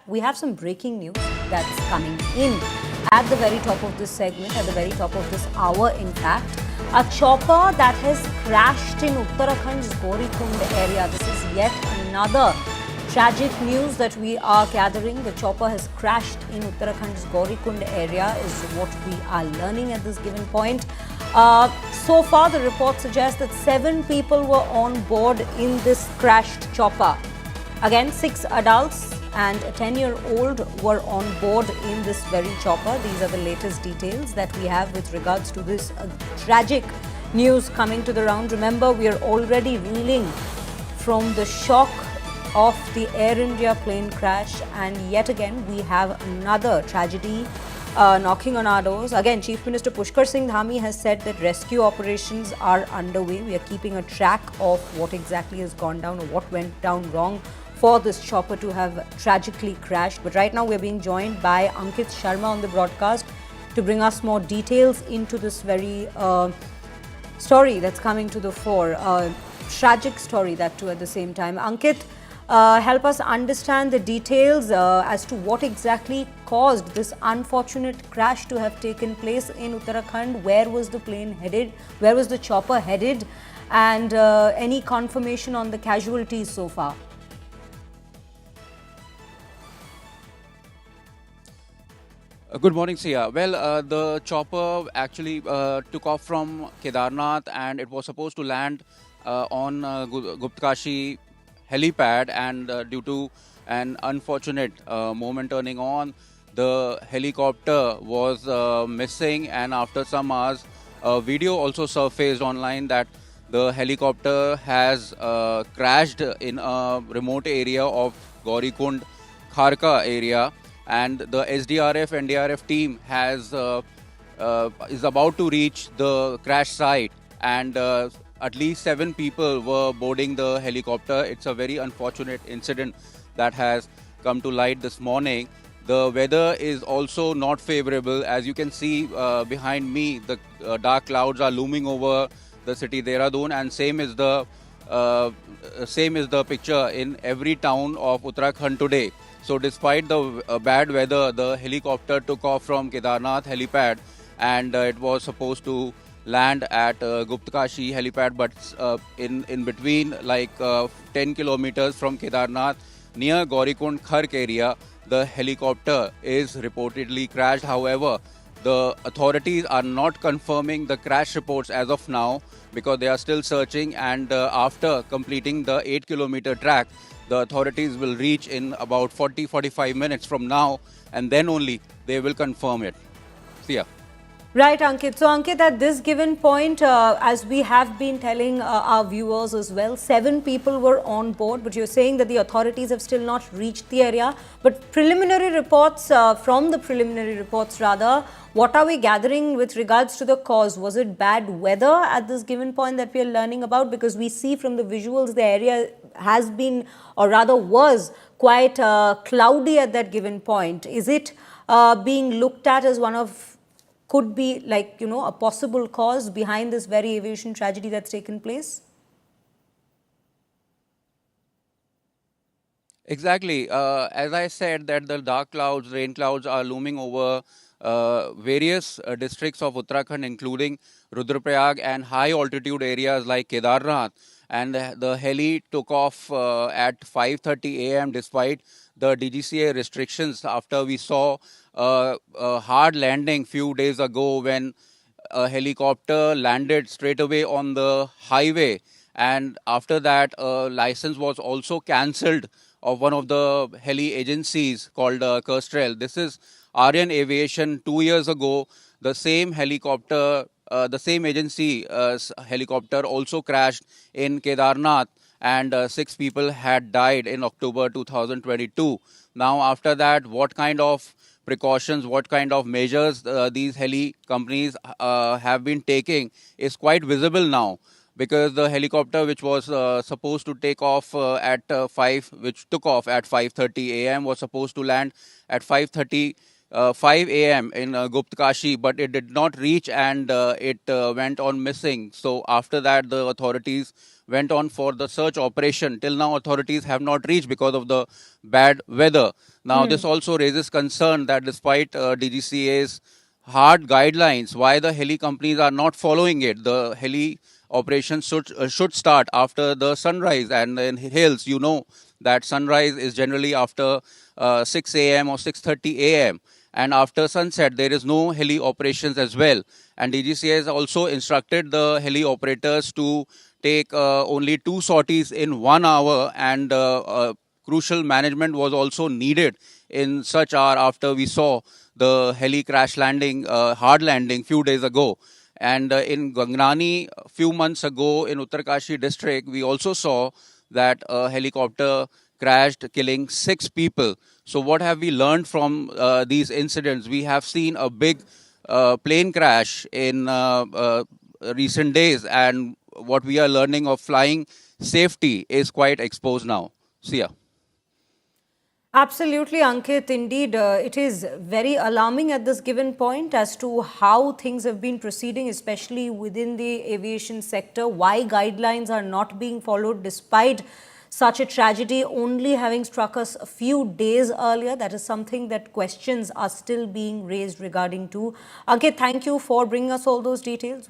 we have some breaking news that's coming in at the very top of this segment, at the very top of this hour, in fact. A chopper that has crashed in Uttarakhand's Gaurikund area. This is yet another tragic news that we are gathering. The chopper has crashed in Uttarakhand's Gaurikund area is what we are learning at this given point. So far, the report suggests that 7 people were on board in this crashed chopper. Again, 6 adults and a 10-year-old were on board in this very chopper. These are the latest details that we have with regards to this tragic news coming to the round. Remember, we are already reeling from the shock of the Air India plane crash, and yet again we have another tragedy knocking on our doors. Again, Chief Minister Pushkar Singh Dhami has said that rescue operations are underway. We are keeping a track of what exactly has gone down or what went down wrong for this chopper to have tragically crashed. But right now we're being joined by Ankit Sharma on the broadcast to bring us more details into this very story that's coming to the fore. Tragic story, that too, at the same time. Ankit, help us understand the details as to what exactly caused this unfortunate crash to have taken place in Uttarakhand. Where was the plane headed? Where was the chopper headed? And any confirmation on the casualties so far? Good morning, Sia. Well, the chopper actually took off from Kedarnath and it was supposed to land on Guptkashi helipad, and due to an unfortunate moment turning on, the helicopter was missing, and after some hours, a video also surfaced online that the helicopter has crashed in a remote area of Gaurikund, Kharka area, and the SDRF NDRF team is about to reach the crash site, and at least 7 people were boarding the helicopter. It's a very unfortunate incident that has come to light this morning. The weather is also not favorable. As you can see behind me, the dark clouds are looming over the city Dehradun, and same is the picture in every town of Uttarakhand today. So despite the bad weather, the helicopter took off from Kedarnath helipad, and it was supposed to land at Guptkashi helipad, but in between, like 10 kilometers from Kedarnath, near Gaurikund Khark area, the helicopter is reportedly crashed. However, the authorities are not confirming the crash reports as of now because they are still searching, and after completing the 8-kilometer track, the authorities will reach in about 40-45 minutes from now, and then only they will confirm it. See ya. Right, Ankit. So, Ankit, at this given point, as we have been telling our viewers as well, 7 people were on board, but you're saying that the authorities have still not reached the area. But preliminary reports, from the preliminary reports rather, what are we gathering with regards to the cause? Was it bad weather at this given point that we are learning about? Because we see from the visuals the area has been, or rather was, quite cloudy at that given point. Is it being looked at as one of, could be like, a possible cause behind this very aviation tragedy that's taken place? Exactly. As I said, that the dark clouds, rain clouds are looming over various districts of Uttarakhand, including Rudraprayag and high altitude areas like Kedarnath. And the heli took off at 5:30 a.m. despite the DGCA restrictions, after we saw a hard landing few days ago when a helicopter landed straight away on the highway, and after that a license was also cancelled of one of the heli agencies called Kestrel. This is Aryan Aviation. 2 years ago, the same helicopter, the same agency helicopter also crashed in Kedarnath, and 6 people had died in October 2022. Now, after that, what kind of precautions, what kind of measures these heli companies have been taking is quite visible now, because the helicopter which was supposed to take off at 5:30 a.m. was supposed to land at 5:35 a.m. in Guptkashi, but it did not reach, and it went on missing. So after that, the authorities went on for the search operation. Till now, authorities have not reached because of the bad weather. Now, this also raises concern that despite DGCA's hard guidelines, why the heli companies are not following it. The heli operations should start after the sunrise, and in hills, you know that sunrise is generally after 6 a.m. or 6:30 a.m. and after sunset there is no heli operations as well. And DGCA has also instructed the heli operators to take only 2 sorties in 1 hour, and crucial management was also needed in such hour after we saw the heli crash landing, hard landing few days ago. And in Gangnani, a few months ago in Uttarkashi district, we also saw that a helicopter crashed, killing 6 people. So what have we learned from these incidents? We have seen a big plane crash in recent days, and what we are learning of flying safety is quite exposed now. See ya. Absolutely, Ankit. Indeed, it is very alarming at this given point as to how things have been proceeding, especially within the aviation sector. Why guidelines are not being followed despite such a tragedy only having struck us a few days earlier. That is something that questions are still being raised regarding to. Ankit, thank you for bringing us all those details.